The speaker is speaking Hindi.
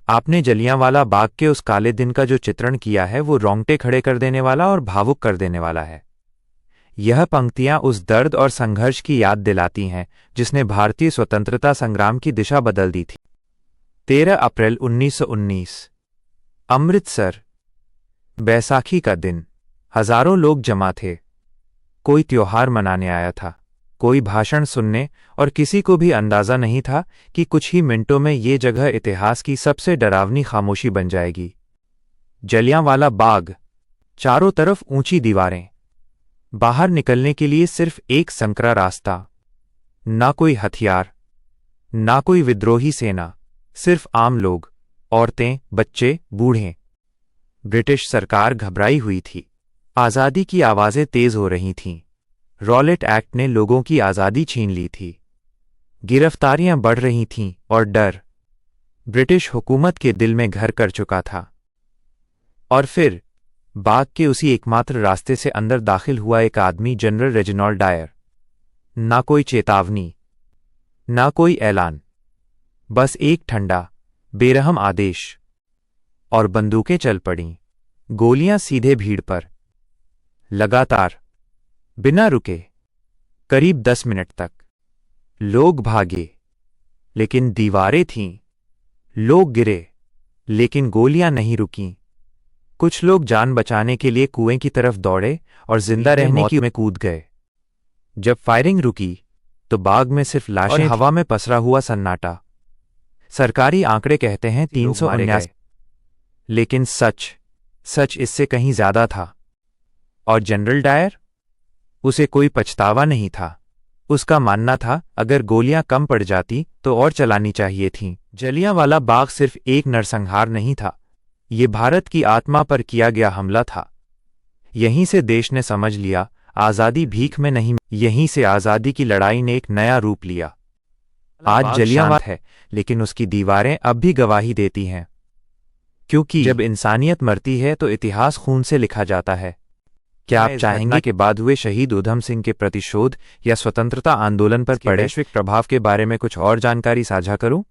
आपने जलियांवाला बाग के उस काले दिन का जो चित्रण किया है वो रोंगटे खड़े कर देने वाला और भावुक कर देने वाला है। यह पंक्तियां उस दर्द और संघर्ष की याद दिलाती हैं जिसने भारतीय स्वतंत्रता संग्राम की दिशा बदल दी थी। 13 अप्रैल 1919, अमृतसर। बैसाखी का दिन। हजारों लोग जमा थे। कोई त्योहार मनाने आया था, कोई भाषण सुनने, और किसी को भी अंदाजा नहीं था कि कुछ ही मिनटों में ये जगह इतिहास की सबसे डरावनी खामोशी बन जाएगी। जलियांवाला बाग। चारों तरफ ऊंची दीवारें। बाहर निकलने के लिए सिर्फ एक संकरा रास्ता। ना कोई हथियार, ना कोई विद्रोही सेना, सिर्फ आम लोग, औरतें, बच्चे, बूढ़े। ब्रिटिश सरकार घबराई हुई थी। आज़ादी की आवाज़ें तेज हो रही थीं। रॉलेट एक्ट ने लोगों की आज़ादी छीन ली थी। गिरफ्तारियां बढ़ रही थीं और डर ब्रिटिश हुकूमत के दिल में घर कर चुका था। और फिर बाग के उसी एकमात्र रास्ते से अंदर दाखिल हुआ एक आदमी, जनरल रेजिनाल्ड डायर। ना कोई चेतावनी, ना कोई ऐलान, बस एक ठंडा, बेरहम आदेश। और बंदूकें चल पड़ीं, गोलियां सीधे भीड़ पर, लगातार, बिना रुके, करीब 10 मिनट तक। लोग भागे, लेकिन दीवारें थीं। लोग गिरे, लेकिन गोलियां नहीं रुकीं। कुछ लोग जान बचाने के लिए कुएं की तरफ दौड़े और जिंदा रहने की में कूद गए। जब फायरिंग रुकी तो बाग में सिर्फ लाशें, हवा में पसरा हुआ सन्नाटा। सरकारी आंकड़े कहते हैं 379, लेकिन सच इससे कहीं ज्यादा था। और जनरल डायर? उसे कोई पछतावा नहीं था। उसका मानना था अगर गोलियां कम पड़ जाती तो और चलानी चाहिए थीं। जलियांवाला बाग सिर्फ एक नरसंहार नहीं था, ये भारत की आत्मा पर किया गया हमला था। यहीं से देश ने समझ लिया, आज़ादी भीख में नहीं। यहीं से आज़ादी की लड़ाई ने एक नया रूप लिया। आज जलियांवाला है, लेकिन उसकी दीवारें अब भी गवाही देती हैं, क्योंकि जब इंसानियत मरती है तो इतिहास खून से लिखा जाता है। क्या आप चाहेंगे के बाद हुए शहीद उधम सिंह के प्रतिशोध या स्वतंत्रता आंदोलन पर पड़े वैश्विक प्रभाव के बारे में कुछ और जानकारी साझा करूं?